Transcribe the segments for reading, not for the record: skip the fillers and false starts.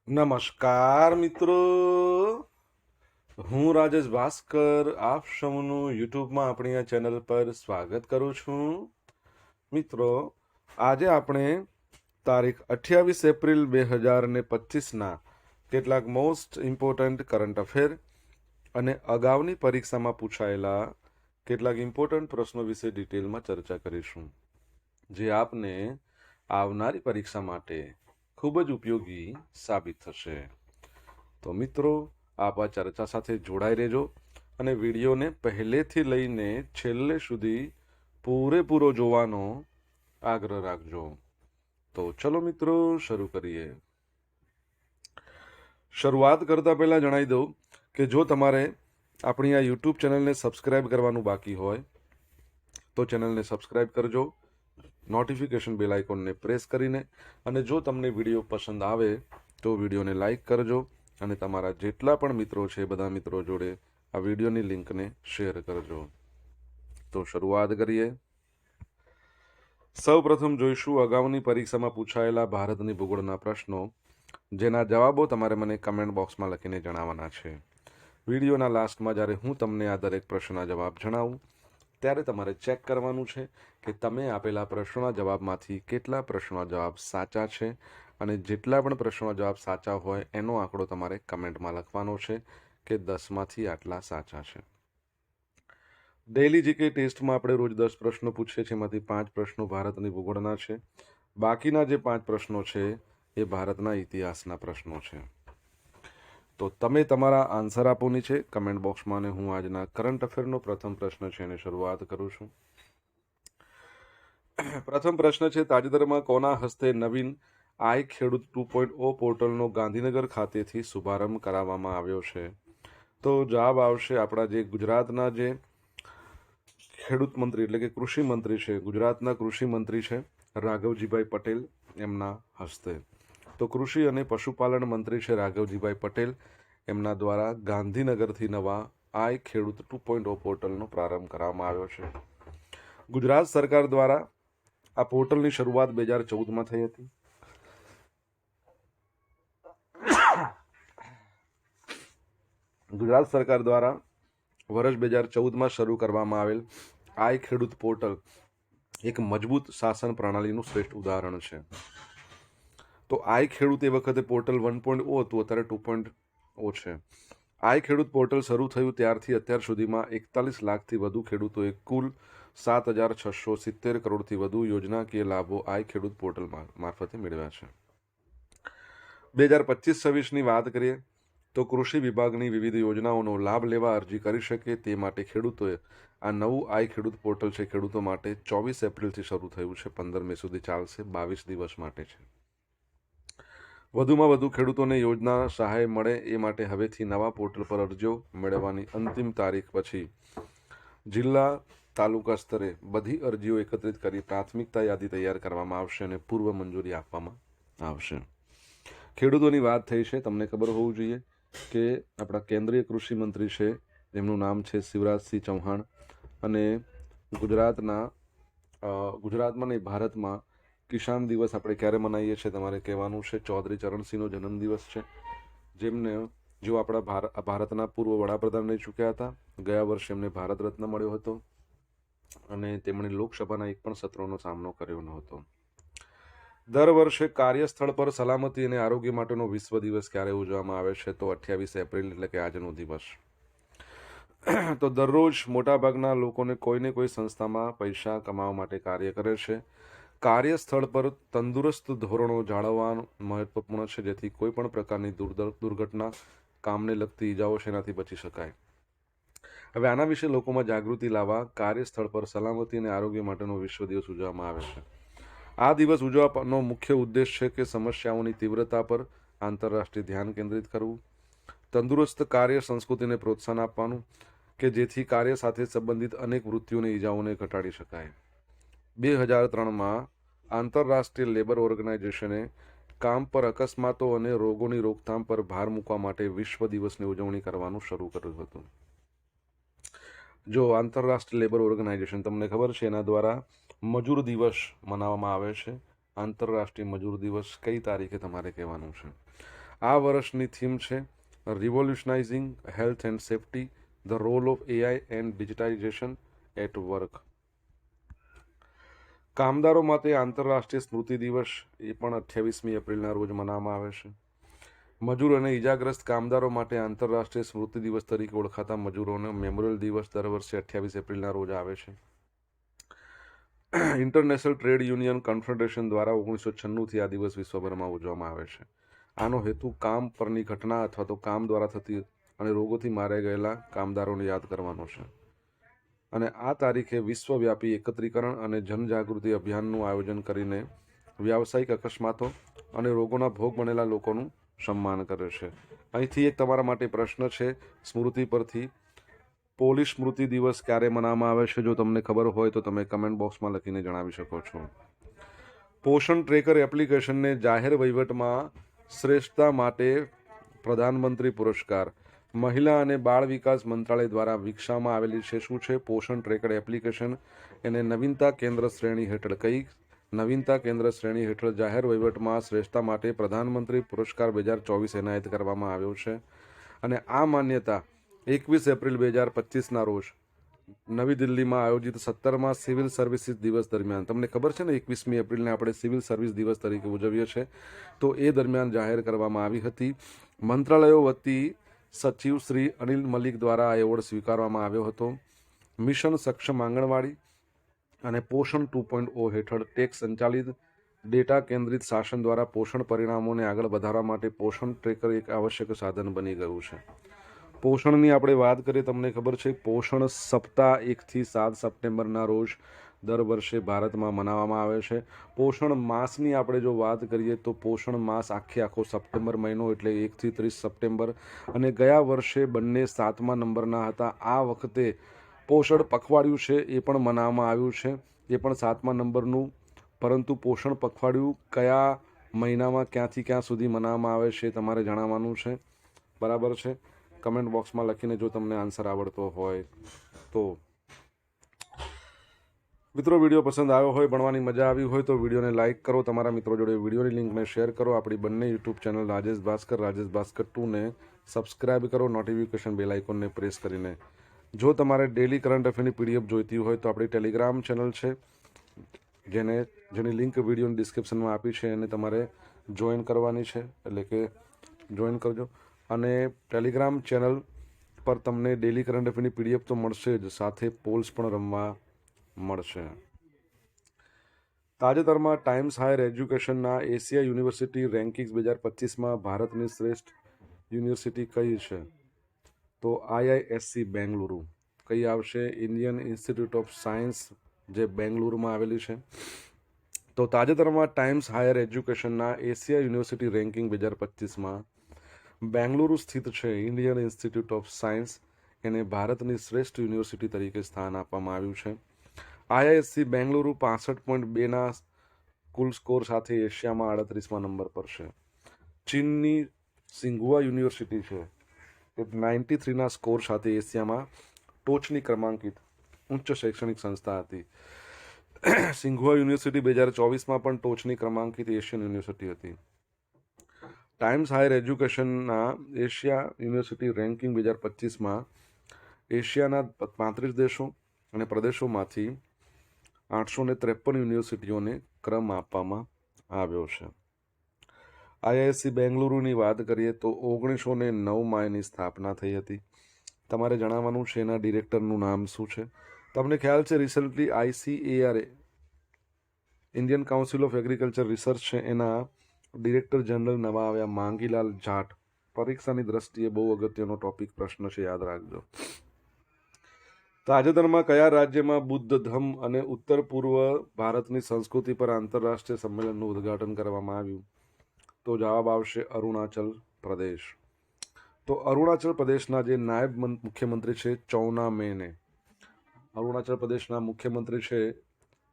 નમસ્કાર મિત્રો, હું રાજેશ ભાસ્કર આપ સૌનું યુટ્યુબમાં આપણી આ ચેનલ પર સ્વાગત કરું છું. મિત્રો, આજે આપણે તારીખ 28 એપ્રિલ 2025ના કેટલાક મોસ્ટ ઇમ્પોર્ટન્ટ કરંટ અફેર અને અગાઉની પરીક્ષામાં પૂછાયેલા કેટલાક ઇમ્પોર્ટન્ટ પ્રશ્નો વિશે ડિટેલમાં ચર્ચા કરીશું, જે આપને આવનારી પરીક્ષા માટે ખૂબ જ ઉપયોગી સાબિત થશે. તો મિત્રો, આપ આ ચર્ચા સાથે જોડાઈ રહેજો અને વિડીયોને પહેલેથી લઈને છેલ્લે સુધી પૂરેપૂરો જોવાનો આગ્રહ રાખજો. તો ચલો મિત્રો, શરૂ કરીએ. શરૂઆત કરતા પહેલા જણાવી દઉં કે જો તમારે આપણી આ યુટ્યુબ ચેનલને સબસ્ક્રાઇબ કરવાનું બાકી હોય તો ચેનલને સબસ્ક્રાઇબ કરજો, નોટિફિકેશન બેલ આઇકોનને પ્રેસ કરીને, અને જો તમને વિડીયો પસંદ આવે તો વિડીયોને લાઈક કરજો અને તમારા જેટલા પણ મિત્રો છે બધા મિત્રો જોડે આ વિડીયોની લિંકને શેર કરજો. તો શરૂઆત કરીએ. સૌ પ્રથમ જોઈશું અગાઉની પરીક્ષામાં પૂછાયેલા ભારતની ભૂગોળના પ્રશ્નો, જેના જવાબો તમારે મને કમેન્ટ બોક્સમાં લખીને જણાવવાના છે. વિડીયોના લાસ્ટમાં જ્યારે હું તમને આ દરેક પ્રશ્નના જવાબ જણાવું ત્યારે તમારે ચેક કરવાનું છે કે તમે આપેલા પ્રશ્નોના જવાબમાંથી કેટલા પ્રશ્નોના જવાબ સાચા છે, અને જેટલા પણ પ્રશ્નોના જવાબ સાચા હોય એનો આંકડો તમારે કમેન્ટમાં લખવાનો છે કે 10માંથી આટલા સાચા છે. ડેઇલી જીકે ટેસ્ટમાં આપણે રોજ 10 પ્રશ્નો પૂછીએ છીએ, એમાંથી 5 પ્રશ્નો ભારતની ભૂગોળના છે. બાકીના જે 5 પ્રશ્નો છે એ ભારતના ઇતિહાસના પ્રશ્નો છે. તો તમે તમારા આન્સર આપોની છે કમેન્ટ બોક્સમાં, અને હું આજના કરંટ અફેરનો પ્રથમ પ્રશ્ન છે એને શરૂઆત કરું છું. પ્રથમ પ્રશ્ન છે, તાજેતરમાં કોના હસ્તે નવીન આઈ ખેડૂત 2.0 પોર્ટલનો ગાંધીનગર ખાતેથી શુભારંભ કરાવવામાં આવ્યો છે? તો જવાબ આવશે આપણા જે ગુજરાતના જે ખેડૂત મંત્રી એટલે કે કૃષિ મંત્રી છે, ગુજરાતના કૃષિ મંત્રી છે રાઘવજીભાઈ પટેલ, એમના હસ્તે. તો કૃષિ અને પશુપાલન મંત્રી છે રાઘવજીભાઈ પટેલ, એમના દ્વારા ગાંધીનગરથી નવા આઈ ખેડૂત 2.0 પોર્ટલનો પ્રારંભ કરવામાં આવ્યો છે. ગુજરાત સરકાર દ્વારા આ પોર્ટલની શરૂઆત 2014માં થઈ હતી. ગુજરાત સરકાર દ્વારા વર્ષ 2014માં શરૂ કરવામાં આવેલ આઈ ખેડૂત પોર્ટલ એક મજબૂત શાસન પ્રણાલીનું શ્રેષ્ઠ ઉદાહરણ છે. તો આઈ ખેડૂત એ વખતે પોર્ટલ 1.0 હતું, અત્યારે 2.0 છે. આઈ ખેડૂત પોર્ટલ શરૂ થયું ત્યારથી અત્યાર સુધીમાં 41 લાખથી વધુ ખેડૂતોએ કુલ 7,670 કરોડથી વધુ યોજનાકીય લાભો આઈ ખેડૂત પોર્ટલ મારફતે મેળવ્યા છે. 2025-26ની વાત કરીએ તો કૃષિ વિભાગની વિવિધ યોજનાઓનો લાભ લેવા અરજી કરી શકે તે માટે ખેડૂતોએ આ નવું આઈ ખેડૂત પોર્ટલ છે ખેડૂતો માટે 24 એપ્રિલથી શરૂ થયું છે, 15 મે સુધી ચાલશે, 22 દિવસ માટે છે. વધુમાં વધુ ખેડૂતોને યોજના સહાય મળે એ માટે હવેથી નવા પોર્ટલ પર અરજીઓ મેળવવાની અંતિમ તારીખ પછી જિલ્લા તાલુકા સ્તરે બધી અરજીઓ એકત્રિત કરી પ્રાથમિકતા યાદી તૈયાર કરવામાં આવશે અને પૂર્વ મંજૂરી આપવામાં આવશે. ખેડૂતોની વાત થઈ છે, તમને ખબર હોવું જોઈએ કે આપણા કેન્દ્રીય કૃષિ મંત્રી છે, જેમનું નામ છે શિવરાજસિંહ ચૌહાણ, અને ગુજરાતમાં નહીં ભારતમાં કિસાન દિવસ આપણે ક્યારે મનાવીએ છીએ તમારે કહેવાનું છે, ચૌધરી ચરણસિંહનો જન્મદિવસ છે, જેમને જેઓ આપણા ભારતના પૂર્વ વડાપ્રધાન રહી ચૂક્યા હતા. ગયા વર્ષે એમને ભારત રત્ન મળ્યો હતો અને તેમણે લોકસભાના એક પણ સત્રનો સામનો કર્યો ન હતો. દર વર્ષે કાર્યસ્થળ પર સલામતી અને આરોગ્ય માટેનો વિશ્વ દિવસ ક્યારે ઉજવવામાં આવે છે? તો 28 એપ્રિલ એટલે કે આજનો દિવસ. તો દરરોજ મોટાભાગના લોકોને કોઈને કોઈ સંસ્થામાં પૈસા કમાવા માટે કાર્ય કરે છે. કાર્યસ્થળ પર તંદુરસ્ત ધોરણો જાળવવાનું મહત્વપૂર્ણ છે, જેથી કોઈ પણ પ્રકારની દુર્ઘટના, કામને લગતી ઈજાઓ છે એનાથી બચી શકાય. હવે આના વિશે લોકોમાં જાગૃતિ લાવવા કાર્યસ્થળ પર સલામતી અને આરોગ્ય માટેનો વિશ્વ દિવસ ઉજવવામાં આવે છે. આ દિવસ ઉજવવાનો મુખ્ય ઉદ્દેશ છે કે સમસ્યાઓની તીવ્રતા પર આંતરરાષ્ટ્રીય ધ્યાન કેન્દ્રિત કરવું, તંદુરસ્ત કાર્ય સંસ્કૃતિને પ્રોત્સાહન આપવાનું કે જેથી કાર્ય સાથે સંબંધિત અનેક વૃત્તિઓની ઈજાઓને ઘટાડી શકાય. 2003માં આંતરરાષ્ટ્રીય લેબર ઓર્ગેનાઇઝેશને કામ પર અકસ્માતો અને રોગોની રોકથામ પર ભાર મૂકવા માટે વિશ્વ દિવસની ઉજવણી કરવાનું શરૂ કર્યું હતું. જો આંતરરાષ્ટ્રીય લેબર ઓર્ગેનાઇઝેશન, તમને ખબર છે, એના દ્વારા મજૂર દિવસ મનાવવામાં આવે છે. આંતરરાષ્ટ્રીય મજૂર દિવસ કઈ તારીખે તમારે કહેવાનું છે. આ વર્ષની થીમ છે revolutionising health and safety, the role of AI and digitisation at work. કામદારો માટે આંતરરાષ્ટ્રીય સ્મૃતિ દિવસ એ પણ 28મી એપ્રિલના રોજ મનાવવામાં આવે છે. મજૂર અને ઇજાગ્રસ્ત કામદારો માટે આંતરરાષ્ટ્રીય સ્મૃતિ દિવસ તરીકે ઓળખાતા મજૂરોનો મેમોરિયલ દિવસ દર વર્ષે 28 એપ્રિલના રોજ આવે છે. ઇન્ટરનેશનલ ટ્રેડ યુનિયન કોન્ફેડરેશન દ્વારા 1996થી આ દિવસ વિશ્વભરમાં ઉજવવામાં આવે છે. આનો હેતુ કામ પરની ઘટના અથવા તો કામ દ્વારા થતી અને રોગોથી માર્યા ગયેલા કામદારોને યાદ કરવાનો છે. અને આ તારીખે વિશ્વવ્યાપી એકત્રીકરણ અને જનજાગૃતિ અભિયાનનું આયોજન કરીને વ્યાવસાયિક અકસ્માતો અને રોગોના ભોગ બનેલા લોકોનું સન્માન કરે છે. અહીંથી એક તમારા માટે પ્રશ્ન છે સ્મૃતિ પરથી. પોલીસ સ્મૃતિ દિવસ ક્યારે મનાવવામાં આવે છે? જો તમને ખબર હોય તો તમે કમેન્ટ બોક્સમાં લખીને જણાવી શકો છો. પોષણ ટ્રેકર એપ્લિકેશનને જાહેર વહીવટમાં શ્રેષ્ઠતા માટે પ્રધાનમંત્રી પુરસ્કાર મહિલા અને બાળ વિકાસ મંત્રાલય દ્વારા વિકસાવવામાં આવેલી છે. શું છે? પોષણ ટ્રેકર એપ્લિકેશન. એને નવીનતા કેન્દ્ર શ્રેણી હેઠળ કઈ નવીનતા કેન્દ્ર શ્રેણી હેઠળ જાહેર વહીવટમાં શ્રેષ્ઠતા માટે પ્રધાનમંત્રી પુરસ્કાર 2024 એનાયત કરવામાં આવ્યો છે. અને આ માન્યતા 21 એપ્રિલ 2025ના રોજ નવી દિલ્હીમાં આયોજિત 17મા સિવિલ સર્વિસીસ દિવસ દરમિયાન, તમને ખબર છે ને 21મી એપ્રિલને આપણે સિવિલ સર્વિસ દિવસ તરીકે ઉજવીએ છીએ, તો એ દરમિયાન જાહેર કરવામાં આવી હતી. મંત્રાલયો વતી સચિવ શ્રી અનિલ મલિક દ્વારા આ એવોર્ડ સ્વીકારવામાં આવ્યો હતો. મિશન સક્ષમ આંગણવાડી અને પોષણ 2.0 હેઠળ ટેક સંચાલિત ડેટા કેન્દ્રિત શાસન દ્વારા પોષણ પરિણામોને આગળ વધારવા માટે પોષણ ટ્રેકર એક આવશ્યક સાધન બની ગયું છે. પોષણની આપણે વાત કરીએ, તમને ખબર છે પોષણ સપ્તાહ 1થી 7 સપ્ટેમ્બરના રોજ દર વર્ષે ભારતમાં મનાવવામાં આવે છે. પોષણ માસની આપણે જો વાત કરીએ તો પોષણ માસ આખો સપ્ટેમ્બર મહિનો એટલે 1થી 30 સપ્ટેમ્બર, અને ગયા વર્ષે બંને 7મા નંબરના હતા. આ વખતે પોષણ પખવાડિયું છે એ પણ મનાવવામાં આવ્યું છે, એ પણ 7મા નંબરનું. પરંતુ પોષણ પખવાડિયું કયા મહિનામાં ક્યાંથી ક્યાં સુધી મનાવવામાં આવે છે તમારે જણાવવાનું છે. બરાબર છે? કમેન્ટ બોક્સમાં લખીને જો તમને આન્સર આવડતો હોય તો. મિત્રો, વિડીયો પસંદ આવ્યો હોય, ભણવાની મજા આવી હોય તો વિડીયોને લાઇક કરો, તમારા મિત્રો જોડે વિડીયોની લિંકને શેર કરો. આપણી બંને યુટ્યુબ ચેનલ રાજેશ ભાસ્કર 2ને સબસ્ક્રાઇબ કરો, નોટિફિકેશન બેલ આઇકોનને પ્રેસ કરીને. જો તમારે ડેલી કરંટ અફેરની પીડીએફ જોઈતી હોય તો આપણી ટેલિગ્રામ ચેનલ છે, જેની લિંક વિડીયોની ડિસ્ક્રિપ્શનમાં આપી છે, એને તમારે જોઈન કરવાની છે, એટલે કે જોઈન કરજો. અને ટેલિગ્રામ ચેનલ પર તમને ડેલી કરંટ અફેરની પીડીએફ તો મળશે જ, સાથે પોલ્સ પણ રમવા મળશે. તાજેતરમાં ટાઈમ્સ હાયર એજ્યુકેશનના એશિયા યુનિવર્સિટી રેન્કિંગ્સ 2025માં ભારતની શ્રેષ્ઠ યુનિવર્સિટી કઈ છે? તો IISc બેંગલુરુ. કઈ આવશે? ઇન્ડિયન ઇન્સ્ટિટ્યૂટ ઓફ સાયન્સ, જે બેંગલુરુમાં આવેલી છે. તો તાજેતરમાં ટાઈમ્સ હાયર એજ્યુકેશનના એશિયા યુનિવર્સિટી રેન્કિંગ 2025માં બેંગલુરુ સ્થિત છે ઇન્ડિયન ઇન્સ્ટિટ્યૂટ ઓફ સાયન્સ, એને ભારતની શ્રેષ્ઠ યુનિવર્સિટી તરીકે સ્થાન આપવામાં આવ્યું છે. IISc બેંગલુરુ 65.2ના કુલ સ્કોર સાથે એશિયામાં 38મા નંબર પર છે. ચીનની સિંઘુઆ યુનિવર્સિટી છે, એ 93ના સ્કોર સાથે એશિયામાં ટોચની ક્રમાંકિત ઉચ્ચ શૈક્ષણિક સંસ્થા હતી. સિંઘુઆ યુનિવર્સિટી 2024માં પણ ટોચની ક્રમાંકિત એશિયન યુનિવર્સિટી હતી. ટાઈમ્સ હાયર એજ્યુકેશનના એશિયા યુનિવર્સિટી રેન્કિંગ 2025માં એશિયાના 35 દેશો અને પ્રદેશોમાંથી 853 યુનિવર્સિટીઓને ક્રમ આપવામાં આવ્યો છે. IISc બેંગલુરુની વાત કરીએ તો 1909માં એની સ્થાપના થઈ હતી. તમારે જણાવવાનું છે એના ડિરેક્ટરનું નામ શું છે. તમને ખ્યાલ છે recently ICAR, Indian council of agriculture research છે, એના ડિરેક્ટર જનરલ નવા આવ્યા માંગીલાલ જાટ. પરીક્ષાની દ્રષ્ટિએ બહુ અગત્યનો ટોપિક પ્રશ્ન છે, યાદ રાખજો. તાજેતરમાં કયા રાજ્યમાં બુદ્ધ ધમ્મ અને ઉત્તર પૂર્વ ભારતની સંસ્કૃતિ પર આંતરરાષ્ટ્રીય સંમેલનનું ઉદ્ઘાટન કરવામાં આવ્યું? તો જવાબ આવશે અરુણાચલ પ્રદેશ. તો અરુણાચલ પ્રદેશના જે નાયબ મુખ્યમંત્રી છે ચૌના મેને, અરુણાચલ પ્રદેશના મુખ્યમંત્રી છે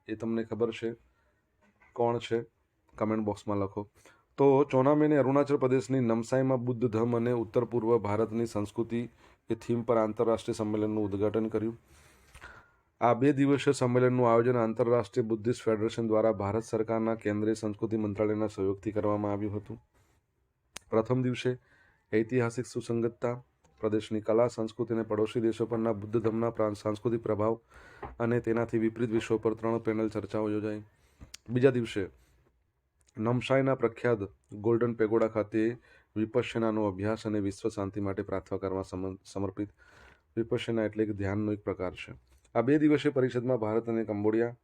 એ તમને ખબર છે કોણ છે? કમેન્ટ બોક્સમાં લખો. તો ચૌના મેને અરુણાચલ પ્રદેશની નમસાઈમાં બુદ્ધ ધમ્મ અને ઉત્તર પૂર્વ ભારતની સંસ્કૃતિ એ થીમ પર આંતરરાષ્ટ્રીય સંમેલનનું ઉદ્ઘાટન કર્યું. આ 2 દિવસીય સંમેલનનું આયોજન આંતરરાષ્ટ્રીય બુદ્ધિસ્ટ ફેડરેશન દ્વારા ભારત સરકારના કેન્દ્રીય સંસ્કૃતિ મંત્રાલયના સહયોગથી કરવામાં આવ્યું હતું. પ્રથમ દિવસે ઐતિહાસિક સુસંગતતા, પ્રદેશની કલા સંસ્કૃતિ અને પડોશી દેશો પરના બુદ્ધ ધર્મના સાંસ્કૃતિક પ્રભાવ અને તેનાથી વિપરીત વિષયો પર 3 પેનલ ચર્ચાઓ યોજાઈ. બીજા દિવસે નમશાઈના પ્રખ્યાત ગોલ્ડન પેગોડા ખાતે વિપશ્યનાનો અભ્યાસ અને વિશ્વ શાંતિ માટે પ્રાર્થના કરવા સમર્પિત. વિપશ્યના એટલે કે ધ્યાનનો એક પ્રકાર છે. આ 2 દિવસીય પરિષદમાં ભારત અને કંબોડિયા,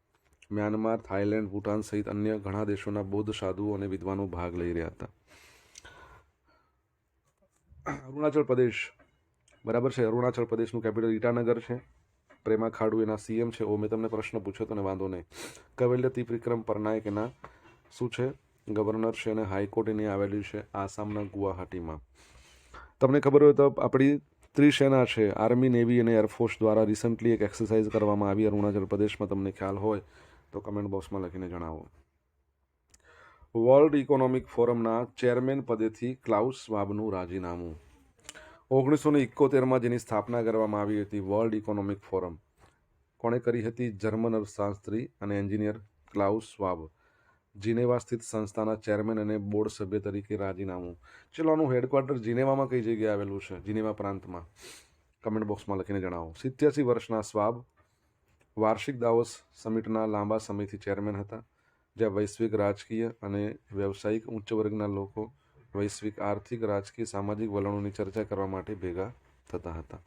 મ્યાનમાર, થાઈલેન્ડ, ભૂટાન સહિત અન્ય ઘણા દેશોના બૌદ્ધ સાધુઓ અને વિદ્વાનો ભાગ લઈ રહ્યા હતા. અરુણાચલ પ્રદેશ, બરાબર છે. અરુણાચલ પ્રદેશનું કેપિટલ ઈટાનગર છે. પ્રેમા ખાડુ એના સીએમ છે. મેં તમને પ્રશ્ન પૂછ્યો તો ને, વાંધો નહીં. કવલ્ય ત્રિવિક્રમ પટનાયક એના શું છે? ગવર્નર છે. અને હાઈકોર્ટ એની આવેલી છે આસામના ગુવાહાટીમાં. તમને ખબર હોય તો આપણી ત્રિસેના છે, આર્મી, નેવી અને એરફોર્સ દ્વારા રિસન્ટલી એક એક્સરસાઇઝ કરવામાં આવી અરુણાચલ પ્રદેશમાં. તમને ખ્યાલ હોય તો કમેન્ટ બોક્સમાં લખીને જણાવો. વર્લ્ડ ઇકોનોમિક ફોરમના ચેરમેન પદેથી ક્લાઉસ શ્વાબનું રાજીનામું. 1971માં જેની સ્થાપના કરવામાં આવી હતી વર્લ્ડ ઇકોનોમિક ફોરમ, કોણે કરી હતી? જર્મન અર્થશાસ્ત્રી અને એન્જિનિયર ક્લાઉસ શ્વાબ. જીનેવા સ્થિત સંસ્થાના ચેરમેન અને બોર્ડ સભ્ય તરીકે રાજીનામું. ચલો, આનું હેડક્વાર્ટર જીનેવામાં કઈ જગ્યાએ આવેલું છે? જીનેવા પ્રાંતમાં. કમેન્ટ બોક્સમાં લખીને જણાવો. 87 વર્ષના શ્વાબ વાર્ષિક દાવોસ સમિટના લાંબા સમયથી ચેરમેન હતા, જ્યાં વૈશ્વિક રાજકીય અને વ્યવસાયિક ઉચ્ચ વર્ગના લોકો વૈશ્વિક આર્થિક, રાજકીય, સામાજિક વલણોની ચર્ચા કરવા માટે ભેગા થતા હતા.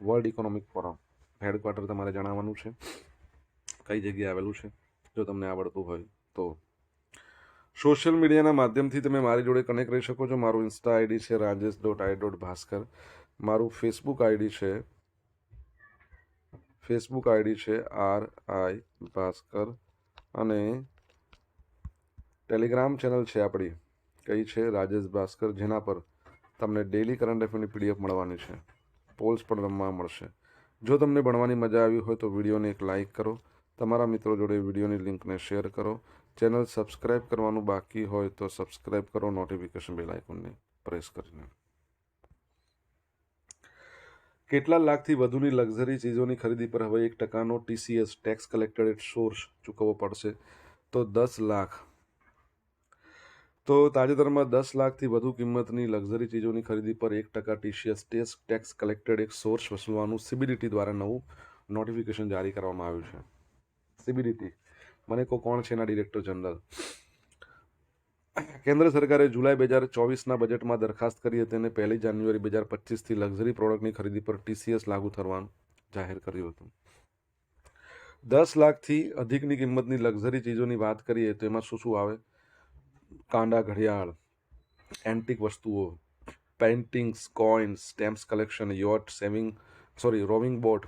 વર્લ્ડ ઇકોનોમિક ફોરમ હેડક્વાર્ટર તમારે જણાવવાનું છે કઈ જગ્યાએ આવેલું છે, જો તમને આવડતું હોય તો. સોશિયલ મીડિયાના માધ્યમથી તમે મારી જોડે કનેક્ટ રહી શકો છો. મારું ઇન્સ્ટા આઈડી છે rajesh.i.bhaskar. મારું ફેસબુક આઈડી છે RI ભાસ્કર. અને ટેલિગ્રામ ચેનલ છે આપણી, કઈ છે? રાજેશ ભાસ્કર, જેના પર તમને ડેલી કરંટ અફેરની PDF મળવાની છે. પોલ્સ પણ રમવા મળશે. જો તમને ભણવાની મજા આવી હોય તો વિડીયોને એક લાઇક કરો, તમારા મિત્રો જોડે વિડીયોની લિંકને શેર કરો. ચેનલ સબસ્ક્રાઇબ કરવાનું બાકી હોય તો સબસ્ક્રાઇબ કરો, નોટિફિકેશન બેલ આઇકોનને પ્રેસ કરીને. કેટલા લાખથી વધુની લક્ઝરી ચીજોની ખરીદી પર હવે 1% TCS tax collected at source ચૂકવવો પડશે. તો 10 લાખ. તો તાજેતરમાં 10 લાખથી વધુ કિંમતની લક્ઝરી ચીજોની ખરીદી પર 1% TCS ટેક્સ કલેક્ટેડ એક સોર્સ વસૂલવાનું CBDT દ્વારા નવું નોટિફિકેશન જારી કરવામાં આવ્યું છે. CBDT મને કોણ છે? એના ડિરેક્ટર જનરલ. કેન્દ્ર સરકારે જુલાઈ 2024ના બજેટમાં દરખાસ્ત કરી હતી અને 1 જાન્યુઆરી 2025થી લક્ઝરી પ્રોડક્ટની ખરીદી પર TCS લાગુ થવાનું જાહેર કર્યું હતું. 10 લાખથી અધિકની કિંમતની લક્ઝરી ચીજોની વાત કરીએ તો એમાં શું શું આવે? કાંડા ઘડિયાળ, એન્ટિક વસ્તુઓ, paintings, coins, stamps collection, yacht, rowing boat,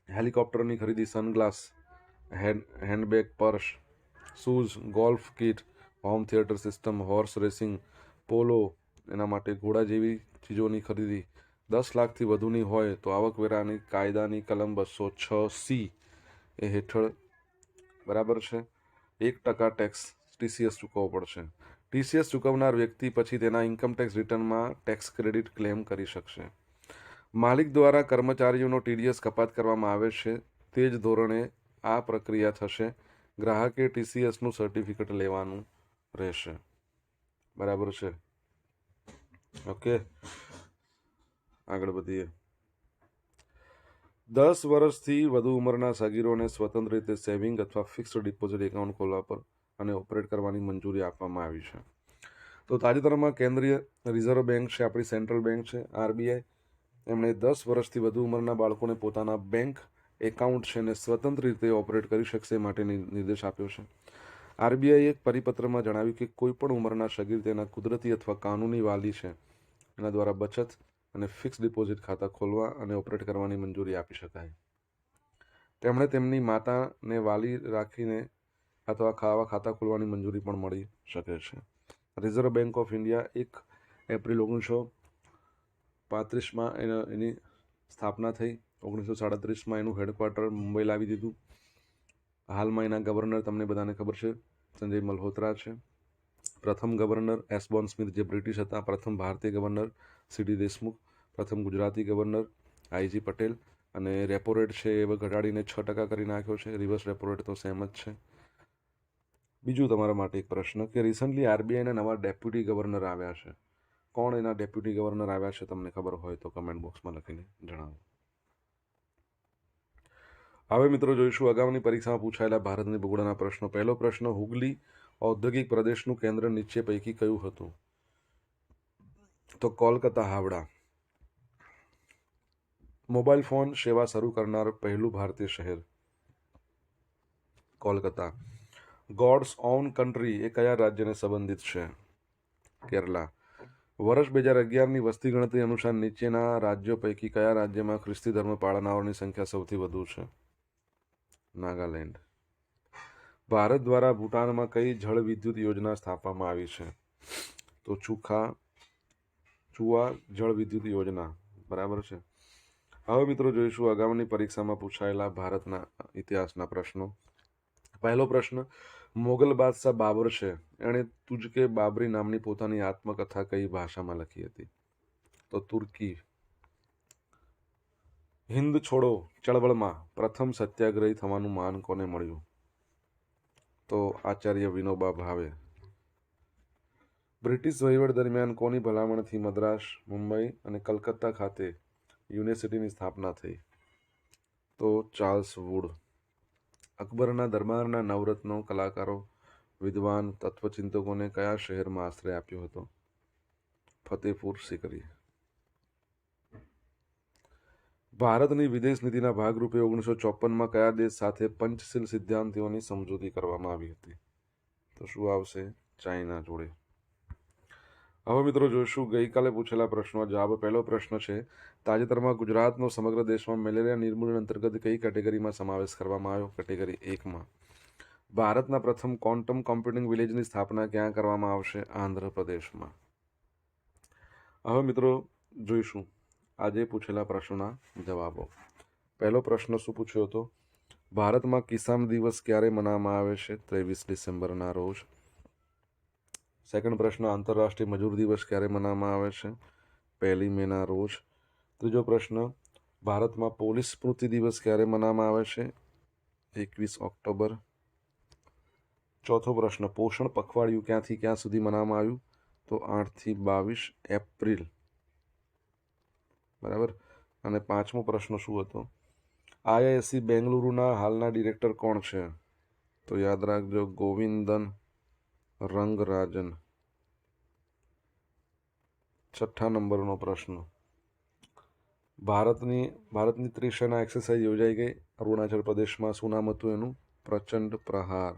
હેલિકોપ્ટરની ખરીદી, sunglass, handbag, purse, shoes, golf kit, home theatre system, horse racing, polo, એના માટે ઘોડા જેવી ચીજોની ખરીદી 10 લાખથી વધુની હોય તો આવકવેરાની કાયદાની કલમ 206C એ હેઠળ, બરાબર છે, 1% ટેક્સ TCS ચૂકવવો પડશે. TCS ચૂકવનાર વ્યક્તિ પછી તેના ઇન્કમટેક્સ રિટર્નમાં ટેક્સ ક્રેડિટ ક્લેમ કરી શકશે. માલિક દ્વારા કર્મચારીઓનો TDS કપાત કરવામાં આવે છે, તે જ ધોરણે આ પ્રક્રિયા થશે. ગ્રાહકે TCSનું સર્ટિફિકેટ લેવાનું રહેશે. બરાબર છે. ઓકે, આગળ વધીએ. 10 વર્ષથી વધુ ઉંમરના સગીરોને સ્વતંત્ર રીતે સેવિંગ અથવા ફિક્સ્ડ ડિપોઝિટ એકાઉન્ટ ખોલવા પર અને ઓપરેટ કરવાની મંજૂરી આપવામાં આવી છે. તો તાજેતરમાં કેન્દ્રીય રિઝર્વ બેંક છે, આપણી સેન્ટ્રલ બેંક છે RBI, એમણે 10 વર્ષથી વધુ ઉંમરના બાળકોને પોતાના બેંક એકાઉન્ટ છે ને સ્વતંત્ર રીતે ઓપરેટ કરી શકશે માટે નિર્દેશ આપ્યો છે. RBI એક પરિપત્રમાં જણાવ્યું કે કોઈ પણ ઉંમરના સગીર તેના કુદરતી અથવા કાનૂની વાલી છે એના દ્વારા બચત અને ફિક્સ ડિપોઝિટ ખાતા ખોલવા અને ઓપરેટ કરવાની મંજૂરી આપી શકાય. તેમણે તેમની માતાને વાલી રાખીને અથવા ખાતા ખોલવાની મંજૂરી પણ મળી શકે છે. Reserve Bank of India 1 April 1935માં એની સ્થાપના થઈ. 1937માં એનું હેડક્વાર્ટર મુંબઈ લાવી દીધું. હાલમાં એના ગવર્નર તમને બધાને ખબર છે, સંજય મલ્હોત્રા છે. પ્રથમ ગવર્નર એસબોર્ન સ્મિથ જે બ્રિટિશ હતા, પ્રથમ ભારતીય ગવર્નર CT દેશમુખ, પ્રથમ ગુજરાતી ગવર્નર IG પટેલ. અને રેપો રેટ છે એ ઘટાડીને 6% કરી નાખ્યો છે. રિવર્સ રેપો રેટ તો સેમ જ છે. બીજું તમારા માટે એક પ્રશ્ન કે રિસન્ટલી આરબીઆઈના નવા ડેપ્યુટી ગવર્નર આવ્યા છે. કોણ એના ડેપ્યુટી ગવર્નર આવ્યા છે તમને ખબર હોય તો કમેન્ટ બોક્સમાં લખીને જણાવો. હવે મિત્રો જોઈશું અગાઉની પરીક્ષામાં પૂછાયેલા ભારતની ભૂગોળના પ્રશ્નો. પહેલો પ્રશ્ન, હુગલી ઔદ્યોગિક પ્રદેશનું કેન્દ્ર નીચે પૈકી કયું હતું? તો કોલકાતા, હાવડા. મોબાઈલ ફોન સેવા શરૂ કરનાર પહેલું ભારતીય શહેર? કોલકાતા. ગોડ્સ ઓન કન્ટ્રી એ કયા રાજ્યને સંબંધિત છે? કેરલા. વર્ષ 2011ની વસ્તી ગણતરી અનુસાર નીચેના રાજ્યો પૈકી કયા રાજ્યમાં ખ્રિસ્તી ધર્મ પાળનારાઓની સંખ્યા સૌથી વધુ છે? નાગાલેન્ડ. ભારત દ્વારા ભૂટાનમાં કઈ જળ વિદ્યુત યોજના સ્થાપવામાં આવી છે? તો ચુઆ જળ વિદ્યુત યોજના. બરાબર છે. હવે મિત્રો જોઈશું અગાઉની પરીક્ષામાં પૂછાયેલા ભારતના ઇતિહાસના પ્રશ્નો. પહેલો પ્રશ્ન, મોગલ બાદશાહ બાબર છે એણે તુજકે બાબરી નામની પોતાની આત્મકથા કઈ ભાષામાં લખી હતી? તો તુર્કી. હિન્દ છોડો ચળવળમાં પ્રથમ સત્યાગ્રહી થવાનું માન કોને મળ્યું? તો આચાર્ય વિનોબા ભાવે. બ્રિટિશ વહીવટ દરમિયાન કોની ભલામણથી મદ્રાસ, મુંબઈ અને કલકત્તા ખાતે યુનિવર્સિટીની સ્થાપના થઈ? તો ચાર્લ્સ વુડ. અકબરના દરબારના નવરત્નો કલાકારો, વિદ્વાન, તત્વચિંતકોને કયા શહેરમાં આશ્રય આપ્યો હતો? ફતેપુર સિકરી. ભારતની વિદેશ નીતિના ભાગરૂપે 1954માં કયા દેશ સાથે પંચશીલ સિદ્ધાંતોની સમજૂતી કરવામાં આવી હતી? તો શું આવશે? ચાઇના જોડે. હવે મિત્રો જોઈશું ગઈકાલે પૂછેલા પ્રશ્નો જવાબ. પહેલો પ્રશ્ન છે, તાજેતરમાં ગુજરાતનો સમગ્ર દેશમાં મેલેરિયા નિર્મૂલન અંતર્ગત કઈ કેટેગરીમાં સમાવેશ કરવામાં આવ્યો? કેટેગરી 1માં. ભારતના પ્રથમ ક્વોન્ટમ કોમ્પ્યુટિંગ વિલેજની સ્થાપના ક્યાં કરવામાં આવશે? આંધ્રપ્રદેશમાં. હવે મિત્રો જોઈશું આજે પૂછેલા પ્રશ્નોના જવાબો. પહેલો પ્રશ્ન શું પૂછ્યો હતો? ભારતમાં કિસાન દિવસ ક્યારે મનાવવામાં આવે છે? 23 ડિસેમ્બરના રોજ. સેકન્ડ પ્રશ્ન, આંતરરાષ્ટ્રીય મજૂર દિવસ ક્યારે મનાવવામાં આવે છે? 1 મેના રોજ. ત્રીજો પ્રશ્ન, ભારતમાં પોલીસ સ્મૃતિ દિવસ ક્યારે મનાવવામાં આવે છે? 21 ઓક્ટોબર. ચોથો પ્રશ્ન, પોષણ પખવાડિયું ક્યાંથી ક્યાં સુધી મનાવવામાં આવ્યું? તો 8 થી 22 એપ્રિલ. બરાબર. અને પાંચમો પ્રશ્ન શું હતો? આઈઆઈએસસી બેંગલુરુના હાલના ડિરેક્ટર કોણ છે? તો યાદ રાખજો, ગોવિંદન રંગરાજન. છઠ્ઠા નંબરનો પ્રશ્ન, ભારતની ત્રિસેના એક્સરસાઇઝ યોજાઈ ગઈ અરુણાચલ પ્રદેશમાં. શું નામ હતું એનું? પ્રચંડ પ્રહાર.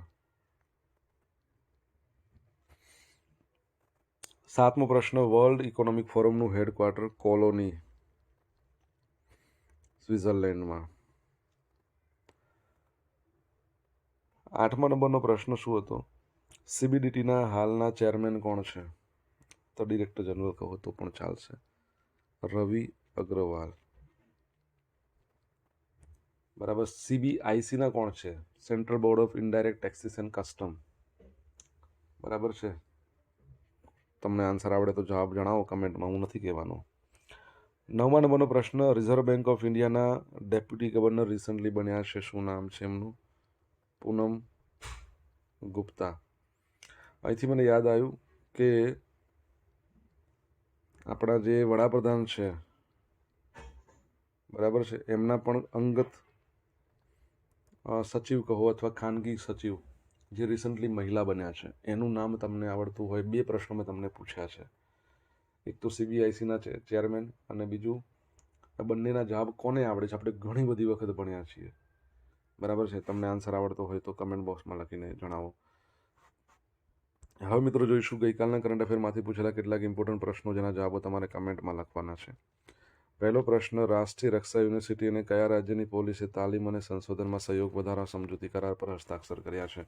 સાતમો પ્રશ્ન, વર્લ્ડ ઇકોનોમિક ફોરમનું હેડક્વાર્ટર કોલોની, સ્વિટ્ઝરલેન્ડમાં. આઠમા નંબરનો પ્રશ્ન શું હતો? સીબીડીટીના હાલના ચેરમેન કોણ છે? તો ડિરેક્ટર જનરલ કહો તો પણ ચાલશે, રવિ અગ્રવાલ. બરાબર. સીબીઆઈસીના કોણ છે? Central board of indirect taxes and custom. બરાબર છે. તમને આન્સર આવડે તો જવાબ જણાવો કમેન્ટમાં, હું નથી કહેવાનો. નવમા નંબરનો પ્રશ્ન, રિઝર્વ બેંક ઓફ ઇન્ડિયાના ડેપ્યુટી ગવર્નર રિસન્ટલી બન્યા છે. શું નામ છે એમનું? પૂનમ ગુપ્તા. અહીંથી મને યાદ આવ્યું કે આપણા જે વડાપ્રધાન છે, બરાબર છે, એમના પણ અંગત સચિવ કહો અથવા ખાનગી સચિવ જે રિસન્ટલી મહિલા બન્યા છે, એનું નામ તમને આવડતું હોય. બે પ્રશ્નો મેં તમને પૂછ્યા છે. એક તો સીબીઆઈસીના ચેરમેન અને બીજું આ બંનેના જવાબ કોને આવડે છે? આપણે ઘણી બધી વખત ભણ્યા છીએ. બરાબર છે. તમને આન્સર આવડતો હોય તો કમેન્ટ બોક્સમાં લખીને જણાવો. હવે મિત્રો જોઈશું ગઈકાલના કરંટ અફેરમાંથી પૂછેલા કેટલાક ઇમ્પોર્ટન્ટ પ્રશ્નો જેના જવાબો તમારે કમેન્ટમાં લખવાના છે. પહેલો પ્રશ્ન, રાષ્ટ્રીય રક્ષા યુનિવર્સિટી અને કયા રાજ્યની પોલીસે તાલીમ અને સંશોધનમાં સહયોગ વધારવા સમજૂતી કરાર પર હસ્તાક્ષર કર્યા છે?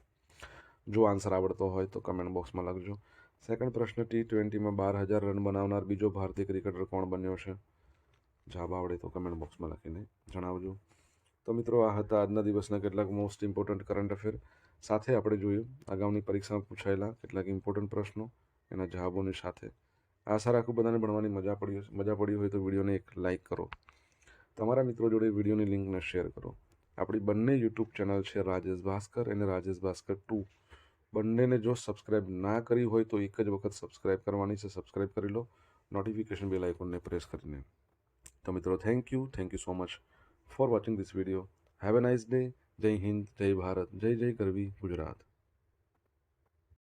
જો આન્સર આવડતો હોય તો કમેન્ટ બોક્સમાં લખજો. સેકન્ડ પ્રશ્ન, T20માં 12,000 રન બનાવનાર બીજો ભારતીય ક્રિકેટર કોણ બન્યો છે? જવાબ આવડે તો કમેન્ટ બોક્સમાં લખીને જણાવજો. તો મિત્રો આ હતા આજના દિવસના કેટલાક મોસ્ટ ઇમ્પોર્ટન્ટ કરંટ અફેર. સાથે આપણે જોયું અગાઉની પરીક્ષામાં પૂછાયેલા કેટલાક ઇમ્પોર્ટન્ટ પ્રશ્નો એના જવાબોની સાથે. આશા રાખું બધાને ભણવાની મજા પડી હોય તો વિડીયોને એક લાઇક કરો, તમારા મિત્રો જોડે વિડીયોની લિંકને શેર કરો. આપણી બંને યુટ્યુબ ચેનલ છે, રાજેશ ભાસ્કર અને રાજેશ ભાસ્કર 2. બંનેને જો સબસ્ક્રાઈબ ના કરી હોય તો એક જ વખત સબસ્ક્રાઈબ કરવાની છે. સબસ્ક્રાઈબ કરી લો, નોટિફિકેશન બેલ આઇકોનને પ્રેસ કરીને. તો મિત્રો, thank you so much for watching this video. Have a nice day. જય હિન્દ, જય ભારત, જય જય ગરવી ગુજરાત.